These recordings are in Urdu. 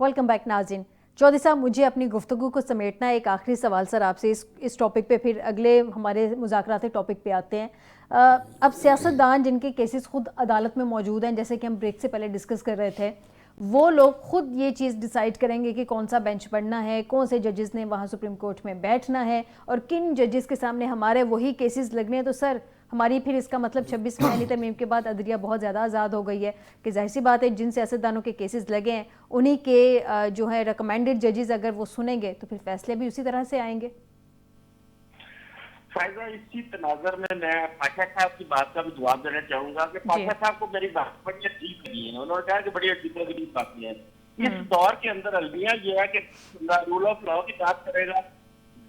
ویلکم بیک ناظرین. چودھری صاحب, مجھے اپنی گفتگو کو سمیٹنا ہے. ایک آخری سوال سر آپ سے اس ٹاپک پہ, پھر اگلے ہمارے مذاکراتی ٹاپک پہ آتے ہیں. اب سیاستدان جن کے کیسز خود عدالت میں موجود ہیں, جیسے کہ ہم بریک سے پہلے ڈسکس کر رہے تھے, وہ لوگ خود یہ چیز ڈیسائیڈ کریں گے کہ کون سا بینچ بننا ہے, کون سے ججز نے وہاں سپریم کورٹ میں بیٹھنا ہے, اور کن ججز کے سامنے ہمارے وہی کیسز لگنے ہیں. تو سر ہماری پھر اس کا مطلب 26ویں آئینی ترمیم کے بعد عدلیہ بہت زیادہ آزاد ہو گئی ہے کہ ظاہر سی بات ہے جن سیاستدانوں کے کیسز لگے ہیں انہی کے جو ہے ریکمینڈڈ ججز اگر وہ سنیں گے تو پھر فیصلے بھی اسی طرح سے آئیں گے. فائزہ, اسی تناظر میں پاشا صاحب کی بات کا بھی جواب دینا چاہوں گا کہ پاشا صاحب کو میری بات بڑی عجیب لگی ہے. انہوں نے کہا کہ بڑی عجیب باتیں ہیں. اس دور کے اندر المیہ یہ ہے کہ رول آف لا کی بات کرے گا,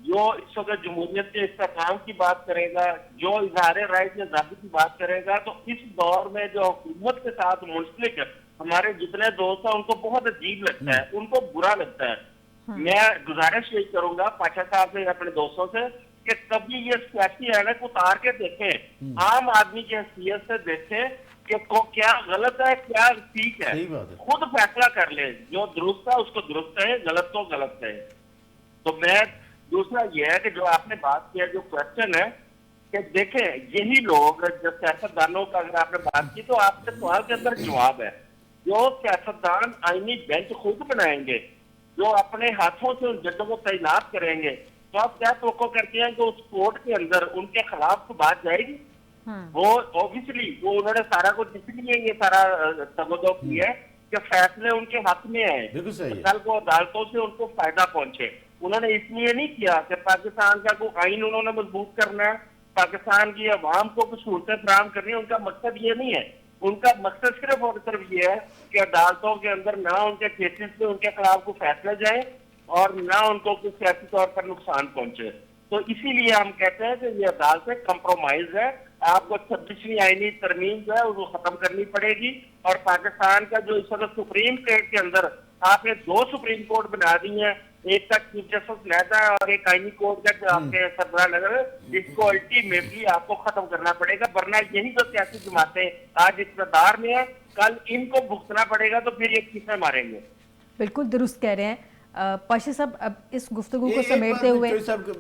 جو اس وقت جمہوریت کے استحکام کی بات کرے گا, جو اظہار رائے کی آزادی کی بات کرے گا, تو اس دور میں جو حکومت کے ساتھ منسلک ہمارے جتنے دوست ہیں ان کو بہت عجیب لگتا ہے, ان کو برا لگتا ہے. میں گزارش یہی کروں گا پاشا صاحب سے, اپنے دوستوں سے, کہ کبھی یہ سیاسی اینک اتار کے دیکھیں, عام آدمی کی حیثیت سے دیکھیں کہ کیا غلط ہے کیا ٹھیک ہے, خود فیصلہ کر لیں. جو درست ہے اس کو درست کہیں, غلط کو غلط کہیں. تو میں دوسرا یہ ہے کہ جو آپ نے بات کیا, جو کوشچن ہے کہ دیکھیں یہی لوگ جب سیاستدانوں کا اگر آپ نے بات کی تو آپ کے سوال کے اندر جواب ہے. جو سیاستدان آئینی بینچ خود بنائیں گے, جو اپنے ہاتھوں سے ان ججوں کو تعینات کریں گے, تو آپ کیا توقع کرتے ہیں کہ اس کورٹ کے اندر ان کے خلاف تو بات جائے گی؟ وہ اوبیسلی وہ انہوں نے سارا کچھ اس لیے یہ سارا تبدو کیا ہے کہ فیصلے ان کے حق میں آئے, کل کو عدالتوں سے ان کو فائدہ پہنچے. انہوں نے اس لیے نہیں کیا کہ پاکستان کا کوئی آئین انہوں نے مضبوط کرنا ہے, پاکستان کی عوام کو کچھ سہولتیں فراہم کرنی ہے. ان کا مقصد یہ نہیں ہے. ان کا مقصد صرف اور صرف یہ ہے کہ عدالتوں کے اندر نہ ان کے کیسز پہ ان کے خلاف کوئی فیصلے جائیں اور نہ ان کو کوئی سیاسی طور پر نقصان پہنچے. تو اسی لیے ہم کہتے ہیں کہ یہ عدالتیں کمپرومائز ہے. آپ کو 26ویں آئینی ترمیم جو ہے وہ ختم کرنی پڑے گی, اور پاکستان کا جو اس وقت سپریم کورٹ کے اندر آپ نے 2 سپریم کورٹ بنا دی ہیں, ایک کا چیف جسٹس لہتا ہے اور ایک آئینی کورٹ کا آپ کے سربراہ نظر, اس کو الٹیمیٹلی آپ کو ختم کرنا پڑے گا. ورنہ یہی جو سیاسی جماعتیں آج اقتدار میں ہیں, کل ان کو بھگتنا پڑے گا, تو پھر یہ کسے ماریں گے. بالکل درست کہہ رہے ہیں پاشا صاحب. اب اس گفتگو کو سمیٹتے ہوئے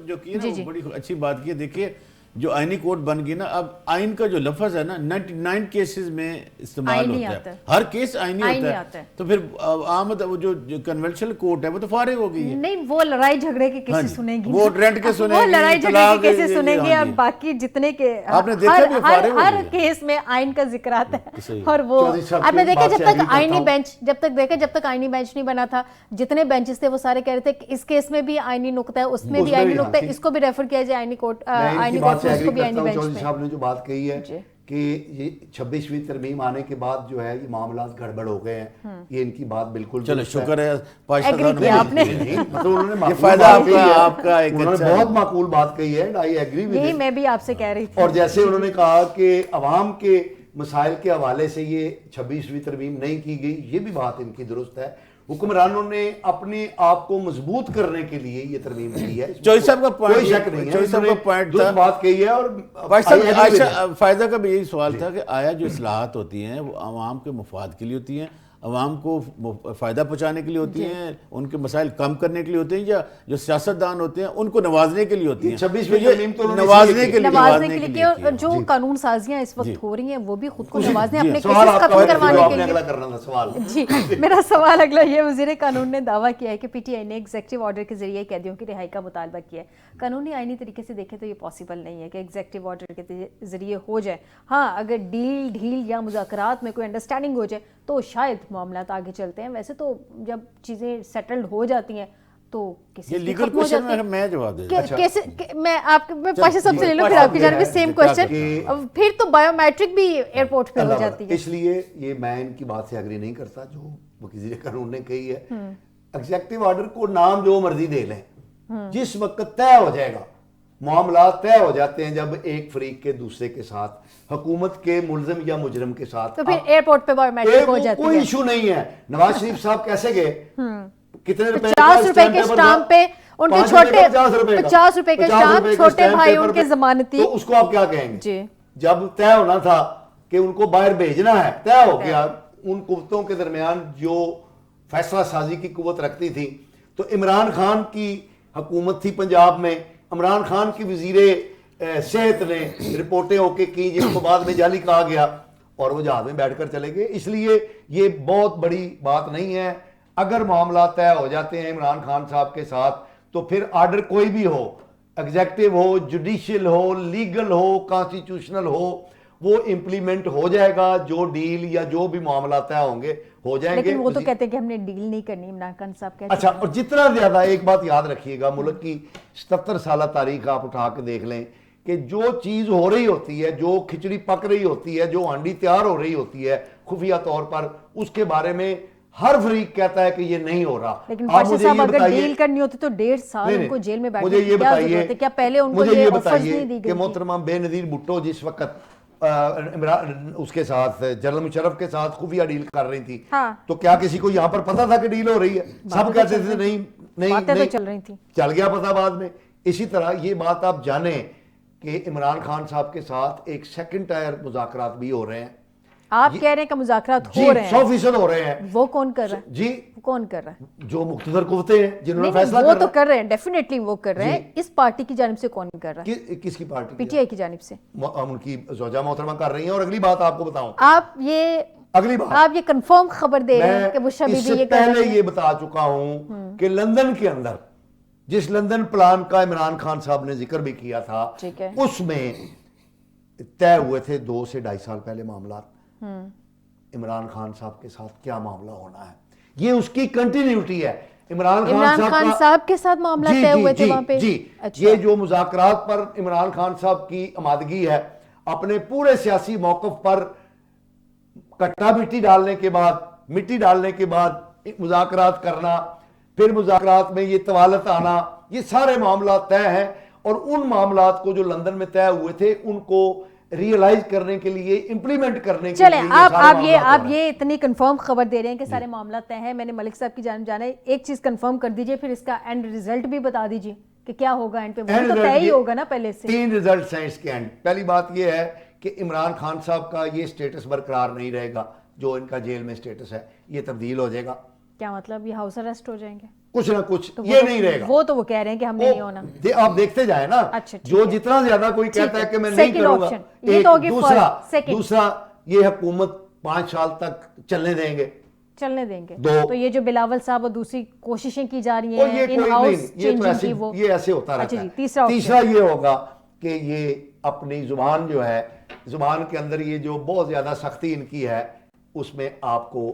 جو کی نا بڑی اچھی بات کی. دیکھیے جو آئینی کورٹ بن گئی نا, اب آئین کا جو لفظ ہے نا 99 کیسز میں استعمال ہوتا ہے, ہر کیس آئینی ہوتا ہے. تو پھر آمد وہ جو کنونشنل کورٹ ہے وہ تو فارغ ہو گئی ہے. نہیں, وہ لڑائی جھگڑے کے کیسز سنیں گی, وہ رینٹ کے سنیں گی, وہ لڑائی جھگڑے کے کیسز سنیں گی, اور باقی جتنے کے ہر کیس میں آئین کا ذکر آتا ہے. اور وہ آپ نے دیکھا جب تک آئینی بینچ نہیں بنا تھا, جتنے بینچز تھے وہ سارے کہہ رہے تھے کہ اس کیس میں بھی آئینی نقطہ ہے, اس میں بھی آئینی نقطہ ہے, اس کو بھی ریفر کیا جائے آئینی کورٹ, آئینی کورٹ کو, اس کو بھی آئینی بینچ میں. چودھری صاحب نے جو بات کہی ہے کہ یہ 26ویں ترمیم آنے کے بعد جو ہے یہ معاملات گڑبڑ ہو گئے ہیں, یہ ان کی بات بالکل چلو شکر ہے ایگری کیا آپ نے, مطلب انہوں نے یہ فائدہ آپ کا ایک بہت معقول بات کہی ہے. آئی ایگری ود, یہی میں بھی آپ سے کہہ رہی تھی. اور جیسے انہوں نے کہا کہ عوام کے مسائل کے حوالے سے یہ 26ویں ترمیم نہیں کی گئی, یہ بھی بات ان کی درست ہے. حکمرانوں نے اپنے آپ کو مضبوط کرنے کے لیے یہ ترمیم کی ہے, چودھری صاحب کا کوئی شک نہیں ہے. چودھری صاحب کا پوائنٹ تھا, بات کہی ہے. اور فائدہ کا بھی یہی سوال تھا کہ آیا جو اصلاحات ہوتی ہیں وہ عوام کے مفاد کے لیے ہوتی ہیں, عوام کو فائدہ پہنچانے کے لیے ہوتی ہیں, ان کے مسائل کم کرنے کے لیے ہوتے ہیں, یا جو سیاستدان ہوتے ہیں ان کو نوازنے کے لیے ہوتی ہیں. 26ویں ترمیم تو نوازنے کے لیے, اور جو قانون سازیاں اس وقت ہو رہی ہیں وہ بھی خود کو نوازنے, اپنے کیسز ختم کروانے کے لیے. جی میرا سوال اگلا یہ, وزیر قانون نے دعویٰ کیا ہے کہ پی ٹی آئی نے ایگزیکٹو آرڈر کے ذریعے قیدیوں کی رہائی کا مطالبہ کیا ہے. قانونی آئینی طریقے سے دیکھیں تو یہ پاسبل نہیں ہے کہ ایگزیکٹو آرڈر کے ذریعے ہو جائے. ہاں اگر ڈھیل یا مذاکرات میں کوئی انڈرسٹینڈنگ ہو جائے تو شاید معاملات آگے چلتے ہیں. ویسے تو جب چیزیں سیٹلڈ ہو جاتی ہیں تو یہ لیگل کوشچن ہے, میں جواب دے دوں. میں آپ پاشا صاحب سے لے لوں, پھر آپ کی جانب سے سیم کوشچن. پھر تو بایو میٹرک بھی ایئرپورٹ پہ ہو جاتی ہے. اس لیے یہ میں ان کی بات سے ایگری نہیں کرتا جو وزیر قانون نے کہی ہے. ایگزیکٹو آرڈر کو نام جو مرضی دے لیں, جس وقت طے ہو جائے گا, معاملات طے ہو جاتے ہیں جب ایک فریق کے دوسرے کے ساتھ, حکومت کے ملزم یا مجرم کے ساتھ, تو پھر ایئرپورٹ پہ بایو میٹرک ہو جاتی ہے. کوئی ایشو نہیں ہے. نواز شریف صاحب کیسے گئے, کتنے روپے 50 روپے کے اسٹامپ پہ, ان کے چھوٹے 50 روپے کے اسٹامپ, چھوٹے بھائی ان کے ضمانتی, تو اس کو آپ کیا کہیں گے؟ جب طے ہونا تھا کہ ان کو باہر بھیجنا ہے, طے ہو گیا, ان قوتوں کے درمیان جو فیصلہ سازی کی قوت رکھتی تھی. تو عمران خان کی حکومت تھی پنجاب میں, عمران خان کی وزیر صحت نے رپورٹیں ہو کے کی جس کو بعد میں جعلی کہا گیا, اور وہ جہاز میں بیٹھ کر چلے گئے. اس لیے یہ بہت بڑی بات نہیں ہے. اگر معاملات طے ہو جاتے ہیں عمران خان صاحب کے ساتھ تو پھر آرڈر کوئی بھی ہو, ایگزیکٹو ہو, جوڈیشل ہو, لیگل ہو, کانسٹیٹیوشنل ہو, وہ امپلیمنٹ ہو جائے گا. جو ڈیل یا جو بھی معاملات طے ہوں گے ہو جائیں گے. لیکن وہ تو کہتے ہیں کہ ہم نے ڈیل نہیں کرنی, عمران خان صاحب کہتے ہیں. اچھا, اور جتنا زیادہ ایک بات یاد رکھیے گا, ملک کی 77 سالہ تاریخ آپ اٹھا کے دیکھ لیں کہ جو چیز ہو رہی ہوتی ہے, جو کھچڑی پک رہی ہوتی ہے, جو ہانڈی تیار ہو رہی ہوتی ہے خفیہ طور پر, اس کے بارے میں ہر فریق کہتا ہے کہ یہ نہیں ہو رہا. لیکن پاشا صاحب اگر ڈیل کرنی ہوتی تو 1.5 سال ان کو جیل میں بیٹھنے کی کیا ضرورت ہے؟ کیا پہلے ان کو یہ آفرز نہیں دی گئی کہ محترمہ بے نظیر بھٹو جس وقت اس کے ساتھ جنرل مشرف کے ساتھ خفیہ ڈیل کر رہی تھی, تو کیا کسی کو یہاں پر پتا تھا کہ ڈیل ہو رہی ہے؟ سب کہتے تھے نہیں, چل رہی تھی, چل گیا پتا بعد میں. اسی طرح یہ بات آپ جانیں کہ عمران خان صاحب کے ساتھ ایک سیکنڈ ٹائر مذاکرات بھی ہو رہے ہیں. آپ کہہ رہے ہیں کہ مذاکرات ہو رہے ہیں, 100% ہو رہے ہیں. وہ کون کر رہا ہے؟ جی کون کر رہا ہے؟ جو مقتدر قوتیں ہیں جنہوں نے فیصلہ وہ تو کر رہے ہیں, ڈیفینیٹلی وہ کر رہے ہیں. اس پارٹی کی جانب سے کون کر رہا ہے؟ کس کی پارٹی؟ پی ٹی آئی کی جانب سے ان کی زوجہ محترمہ کر رہی ہیں. اور اگلی بات آپ کو بتاؤں, آپ یہ کنفرم خبر دے رہے ہیں کہ وہ شبی بھی یہ پہلے یہ بتا چکا ہوں کہ لندن کے اندر جس لندن پلان کا عمران خان صاحب نے ذکر بھی کیا تھا, اس میں طے ہوئے تھے 2 سے 2.5 سال پہلے معاملات. عمران خان صاحب کے ساتھ کیا معاملہ ہونا ہے, یہ اس کی کنٹینیوٹی ہے. عمران خان صاحب کے ساتھ معاملہ طے ہوئے تھے وہاں پہ. یہ جو مذاکرات پر عمران خان صاحب کی آمادگی ہے, اپنے پورے سیاسی موقف پر کٹا مٹی ڈالنے کے بعد مذاکرات کرنا, پھر مذاکرات میں یہ طوالت آنا, یہ سارے معاملات طے ہیں. اور ان معاملات کو جو لندن میں طے ہوئے تھے ان کو ریئلائز کرنے کے لیے, امپلیمنٹ کرنے کے لیے, چلیں آپ یہ اتنی کنفرم خبر دے رہے ہیں کہ سارے معاملات طے ہیں. میں نے ملک صاحب کی جانب جانا ہے, ایک چیز کنفرم کر دیجئے, پھر اس کا اینڈ ریزلٹ بھی بتا دیجئے کہ کیا ہوگا اینڈ پہ. وہ تو طے ہی ہوگا نا پہلے سے. 3 ریزلٹس ہیں اس کے اینڈ. پہلی بات یہ ہے کہ عمران خان صاحب کا یہ سٹیٹس برقرار نہیں رہے گا, جو ان کا جیل میں سٹیٹس ہے یہ تبدیل ہو جائے گا. کیا مطلب, یہ ہاؤس اریسٹ ہو جائیں گے؟ کچھ نہ کچھ یہ نہیں رہے گا. وہ تو وہ کہہ رہے ہیں کہ ہم نے نہیں ہونا. آپ دیکھتے جائیں نا, جو جتنا زیادہ کوئی کہتا ہے کہ میں نہیں کروں گا, دوسرا یہ حکومت 5 سال تک چلنے دیں گے. تو یہ جو بلاول صاحب اور دوسری کوششیں کی جا رہی ہیں ان ہاؤس چینجنگ کی, وہ یہ ایسے ہوتا رہتا ہے. تیسرا یہ ہوگا کہ یہ اپنی زبان جو ہے, زبان کے اندر یہ جو بہت زیادہ سختی ان کی ہے, اس میں آپ کو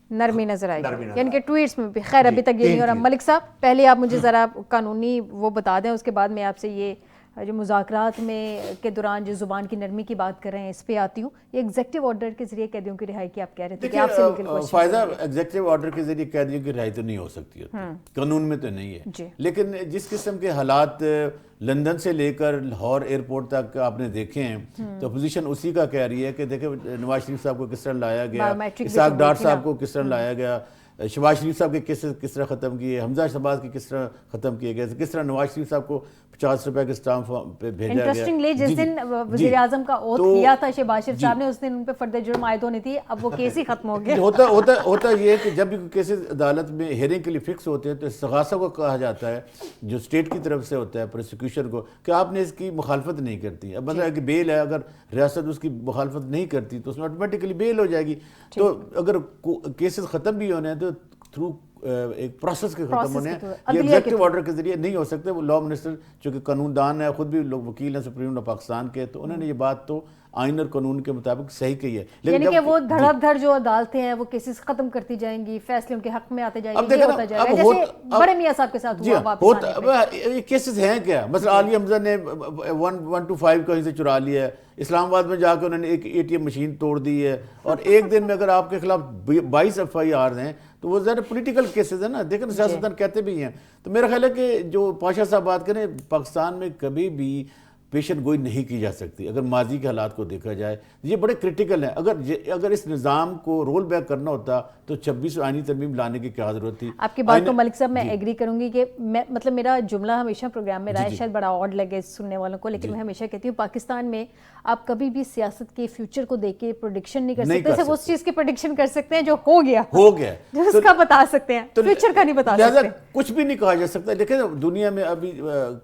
نرمی نظر آئے گی, یعنی کہ ٹویٹس میں بھی. خیر ابھی تک یہ نہیں ہو رہا. ملک صاحب پہلے آپ مجھے ذرا قانونی وہ بتا دیں, اس کے بعد میں آپ سے یہ جو مذاکرات میں کے دوران جو زبان کی نرمی کی بات کر رہے ہیں اس پہ آتی ہوں. یہ ایگزیکٹو آرڈر کے ذریعے قیدیوں کی رہائی کی آپ کہہ رہے تھے کہ آپ سے لیگل کوشچن. فائدہ ایگزیکٹو آرڈر کے ذریعے قیدیوں کی رہائی تو نہیں ہو سکتی ہوتی, قانون میں تو نہیں ہے. لیکن جس قسم کے حالات لندن سے لے کر لاہور ایئرپورٹ تک آپ نے دیکھے ہیں, تو اپوزیشن اسی کا کہہ رہی ہے کہ دیکھیں نواز شریف صاحب کو کس طرح لایا گیا, اسحاق ڈار صاحب کو کس طرح لایا گیا, شہباز شریف صاحب کے کیسز کس طرح ختم کیے, حمزہ شہباز کے کس طرح ختم کیے گئے, کس طرح نواز شریف صاحب کو 50 روپے کے اسٹامپ پہ بھیجا گیا. انٹرسٹنگلی جس دن وزیر اعظم کا اوتھ کیا تھا شہباز شریف صاحب نے, اس دن ان پہ فرد جرم عائد ہونی تھی, اب وہ کیس ہی ختم ہو گیا. ہوتا یہ ہے کہ جب بھی کیسز عدالت میں ہیئرنگ کے لیے فکس ہوتے ہیں تو استغاثہ کو کہا جاتا ہے, جو اسٹیٹ کی طرف سے ہوتا ہے پروسیکیوشن کو, کہ آپ نے اس کی مخالفت نہیں کرتی. اب مطلب کہ بیل ہے, اگر ریاست اس کی مخالفت نہیں کرتی تو اس میں آٹومیٹکلی بیل ہو جائے گی. تو اگر کیسز ختم بھی ہونے ہیں تو تھرو ایک پروسیس کے ختم ہونے ہیں, یہ ایگزیکٹو آرڈر کے ذریعے نہیں ہو سکتے. وہ لا منسٹر چونکہ قانون دان ہے, خود بھی لوگ وکیل ہیں سپریم کورٹ پاکستان کے, تو انہوں نے یہ بات تو آئین اور قانون کے مطابق صحیح کہی ہے. یعنی کہ وہ دھڑ دھڑ جو عدالتیں ہیں وہ کیسز ختم کرتی جائیں گی, فیصلے ان کے حق میں آتے جائیں گے, یہ ہوتا جائے گا جیسے بڑے میاں صاحب کے ساتھ ہوا واپس آنے پہ. یہ کیسز ہیں کیا, مثلا عالی حمزہ نے 125 کہیں سے چرا لیا ہے, اسلام آباد میں جا کے انہوں نے ایک ATM مشین توڑ دی ہے, اور ایک دن میں اگر آپ کے خلاف 22 FIR ہیں تو وہ ذرا پولیٹیکل کیسز ہیں نا. دیکھیں سیاستدان کہتے بھی ہیں. تو میرا خیال ہے کہ جو پاشا صاحب بات کریں, پاکستان میں کبھی بھی پیشن گوئی نہیں کی جا سکتی اگر ماضی کے حالات کو دیکھا جائے. یہ بڑے کرٹیکل ہیں. اگر اس نظام کو رول بیک کرنا ہوتا تو 26 آئینی ترمیم لانے کی کیا ضرورت تھی. آپ کی بات کو ملک صاحب میں ایگری کروں گی کہ مطلب میرا جملہ ہمیشہ پروگرام میں رہا ہے, شاید بڑا آڈ لگے سننے والوں کو, لیکن میں ہمیشہ کہتی ہوں پاکستان میں آپ کبھی بھی سیاست کے فیوچر کو دیکھ کے پروڈکشن نہیں کر سکتے. صرف اس چیز کی پروڈکشن کر سکتے ہیں جو ہو گیا جو اس کا بتا سکتے ہیں, فیوچر کا نہیں بتا سکتے. کچھ بھی نہیں کہا جا سکتا. دیکھیں دنیا میں ابھی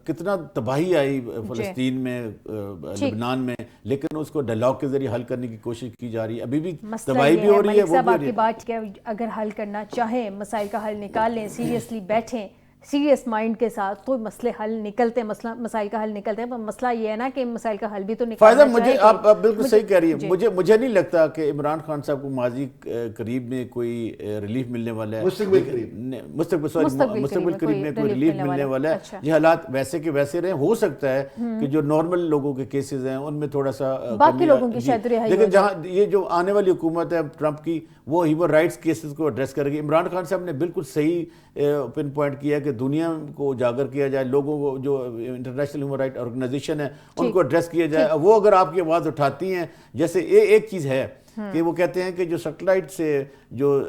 کتنا تباہی آئی فلسطین میں, لبنان میں, لیکن اس کو ڈائلاگ کے ذریعے حل کرنے کی کوشش کی جا رہی ہے. ابھی بھی تباہی بھی ہو رہی ہے. صاحب آپ کی بات کیا, اگر حل کرنا چاہیں, مسائل کا حل نکال لیں, سیریسلی بیٹھیں, سیریس مائنڈ کے ساتھ, تو مسئلے حل نکلتے ہیں, مسائل کا حل نکلتے ہیں. پر مسئلہ یہ ہے نا کہ مسائل کا حل بھی تو نکالنا فائدہ مجھے آپ بالکل صحیح کہہ رہی ہیں. مجھے نہیں لگتا کہ عمران خان صاحب کو ماضی قریب میں کوئی ریلیف ملنے والا ہے. مستقبل قریب میں کوئی ریلیف ملنے والا ہے. یہ حالات ویسے کے ویسے رہے. ہو سکتا ہے کہ جو نارمل لوگوں کے کیسز ہیں ان میں تھوڑا سا باقی لوگوں کی شاید رہائی. لیکن جہاں یہ جو آنے والی حکومت ہے ٹرمپ کی, وہ ہیومن رائٹس کیسز کو ایڈریس کرے گی. عمران خان صاحب نے بالکل صحیح پن پوائنٹ کیا کہ دنیا کو اجاگر کیا جائے, لوگوں کو جو انٹرنیشنل ہیومن رائٹ آرگنائزیشن ہے ان کو ایڈریس کیا جائے. وہ اگر آپ کی آواز اٹھاتی ہیں, جیسے ایک چیز ہے کہ وہ کہتے ہیں کہ جو سیٹلائٹ سے جو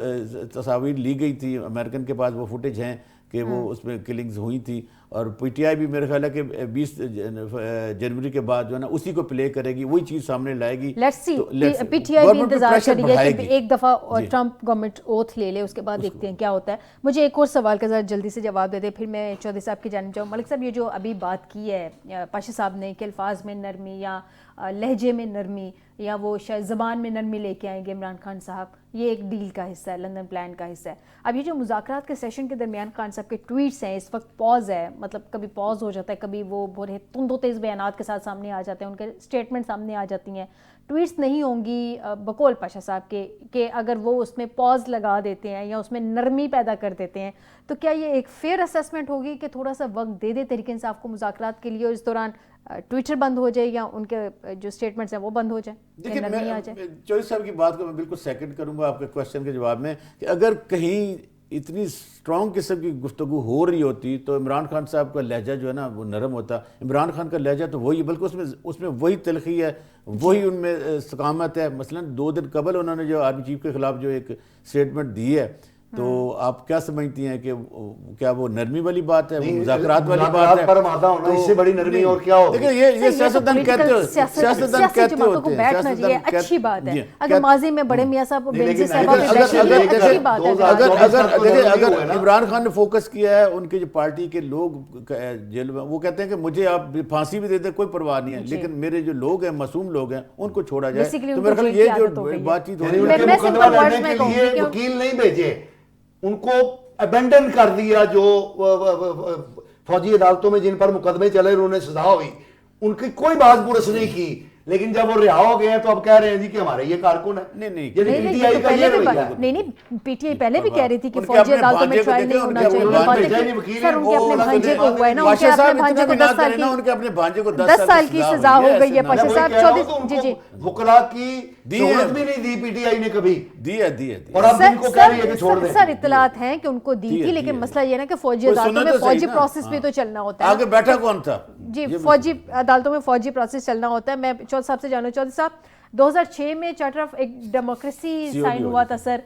تصاویر لی گئی تھی, امریکن کے پاس وہ فوٹیج ہیں کہ وہ اس میں کلنگز ہوئی تھی, اور پی ٹی آئی بھی میرے خیال ہے کہ 20 جنوری کے بعد جو ہے نا اسی کو پلے کرے گی, وہی چیز سامنے لائے گی. Let's see P T I بھی انتظار کرے گی کہ ایک دفعہ ٹرمپ گورنمنٹ اوتھ لے لے, اس کے بعد دیکھتے ہیں کیا ہوتا ہے. مجھے ایک اور سوال کا ذرا جلدی سے جواب دے دیں, پھر میں چودھری صاحب کی جانب جاؤں. ملک صاحب, یہ جو ابھی بات کی ہے پاشا صاحب نے کہ الفاظ میں نرمی یا لہجے میں نرمی یا وہ شاید زبان میں نرمی لے کے آئیں گے عمران خان صاحب, یہ ایک ڈیل کا حصہ ہے, لندن پلان کا حصہ ہے. اب یہ جو مذاکرات کے سیشن کے درمیان خان صاحب کے ٹویٹس ہیں, اس وقت پاز ہے, مطلب کبھی پاز ہو جاتا ہے, کبھی وہ بڑے تند و تیز بیانات کے ساتھ سامنے آ جاتے ہیں, ان کے اسٹیٹمنٹ سامنے آ جاتی ہیں. ٹویٹس نہیں ہوں گی بقول پاشا صاحب کے کہ اگر وہ اس میں پاز لگا دیتے ہیں یا اس میں نرمی پیدا کر دیتے ہیں, تو کیا یہ ایک فیئر اسیسمنٹ ہوگی کہ تھوڑا سا وقت دے دے تحریک انصاف کو مذاکرات کے لیے, اور اس دوران ٹویٹر بند ہو جائے یا ان کے جو اسٹیٹمنٹس ہیں وہ بند ہو جائیں, نرمی آ جائے؟ چودھری صاحب کی بات کو میں بالکل سیکنڈ کروں گا آپ کے کوشچن کے جواب میں, کہ اگر کہیں اتنی اسٹرانگ قسم کی گفتگو ہو رہی ہوتی تو عمران خان صاحب کا لہجہ جو ہے نا وہ نرم ہوتا. عمران خان کا لہجہ تو وہی, بلکہ اس میں وہی تلخی ہے, وہی ان میں استقامت ہے. مثلا 2 دن قبل انہوں نے جو آرمی چیف کے خلاف جو ایک اسٹیٹمنٹ دی ہے, تو آپ کیا سمجھتی ہیں کہ کیا وہ نرمی والی بات ہے, وہ مذاکرات والی بات ہے؟ پر مادہ ہونا اس سے بڑی نرمی اور کیا ہوگی؟ دیکھیں یہ سیاستدان کہتے ہیں, سیاستدان کہتے ہوتے ہیں, یہ اچھی بات ہے. اگر ماضی میں بڑے میاں صاحب بینظیر صاحبہ بھی اچھی بات ہے. اگر عمران خان نے فوکس کیا ہے, ان کے جو پارٹی کے لوگ جیل میں, وہ کہتے ہیں کہ مجھے آپ پھانسی بھی دے دیں کوئی پرواہ نہیں ہے, لیکن میرے جو لوگ ہیں معصوم لوگ ہیں ان کو چھوڑا جائے. تو میرے خیال یہ جو بات چیت ہو رہی ہے, مقدمہ لڑنے کے لیے وکیل نہیں بھیجے, ان کو ابینڈن کر دیا. جو فوجی عدالتوں میں جن پر مقدمے چلے انہوں نے سزا ہوئی, ان کی کوئی بات پرس نہیں کی, لیکن جب وہ رہا ہو گئے ہیں تو اب کہہ رہے ہیں جی کہ ہمارے یہ کارکن ہے. نہیں, پی ٹی آئی پہلے بھی کہہ رہی تھی کہ فوجی عدالتوں میں ٹرائل نہیں ہونا چاہیے. سر ان کے اپنے بھانجے کو ہوا ہے نا, ان کے اپنے بھانجے کو 10 سال کی سزا ہو گئی ہے. پاشا صاحب چودھری جی جی وکلا کی سہولت بھی نہیں دی پی ٹی آئی نے کبھی, دی اور اب ان کو کہہ رہی ہے کہ چھوڑ دیں. سر اطلاعات ہیں کہ ان کو دی تھی, لیکن مسئلہ یہ نا کہ فوجی عدالتوں میں فوجی پروسیس بھی تو چلنا ہوتا ہے. آگے بیٹھا کون تھا جی, فوجی عدالتوں میں فوجی پروسیس چلنا ہوتا ہے. میں چودھری صاحب سے جانوں, چودھری صاحب 2006 میں چارٹر آف ایک ڈیموکریسی سائن ہوا تھا سر,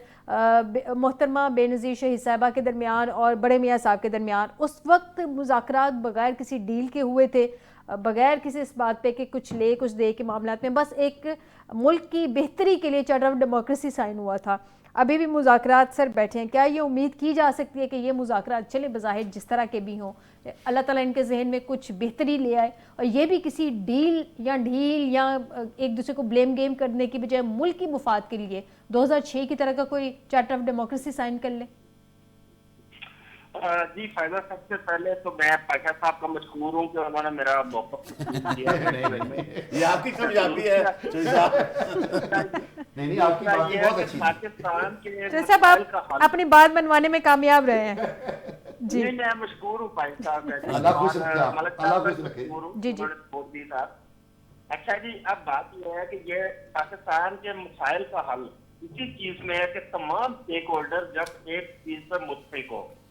محترمہ بے نظیر شہید صاحبہ کے درمیان اور بڑے میاں صاحب کے درمیان. اس وقت مذاکرات بغیر کسی ڈیل کے ہوئے تھے, بغیر کسی اس بات پہ کہ کچھ لے کچھ دے کے معاملات میں, بس ایک ملک کی بہتری کے لیے چارٹر آف ڈیموکریسی سائن ہوا تھا. ابھی بھی مذاکرات سر بیٹھے ہیں, کیا یہ امید کی جا سکتی ہے کہ یہ مذاکرات چلے بظاہر جس طرح کے بھی ہوں, اللہ تعالیٰ ان کے ذہن میں کچھ بہتری لے آئے, اور یہ بھی کسی ڈیل یا ایک دوسرے کو بلیم گیم کرنے کی بجائے ملک کی مفاد کے لیے 2006 کی طرح کا کوئی چارٹر آف ڈیموکریسی سائن کر لے؟ جی فائدہ, سب سے پہلے تو میں پاشا صاحب کا مشکور ہوں کہ انہوں نے میرا موقف دیا. یہ آپ کی کامیابی ہے نہیں, آپ کی بات بہت اچھی. پاکستان کے صاحب آپ اپنی بات منوانے میں کامیاب رہے ہیں. جی میں مشکور ہوں بھائی صاحب, اللہ خوش رکھے. جی جی اچھا جی, اب بات یہ ہے کہ یہ پاکستان کے مسائل کا حل اسی چیز میں ہے کہ تمام اسٹیک ہولڈر جب ایک چیز پر متفق ہو,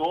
2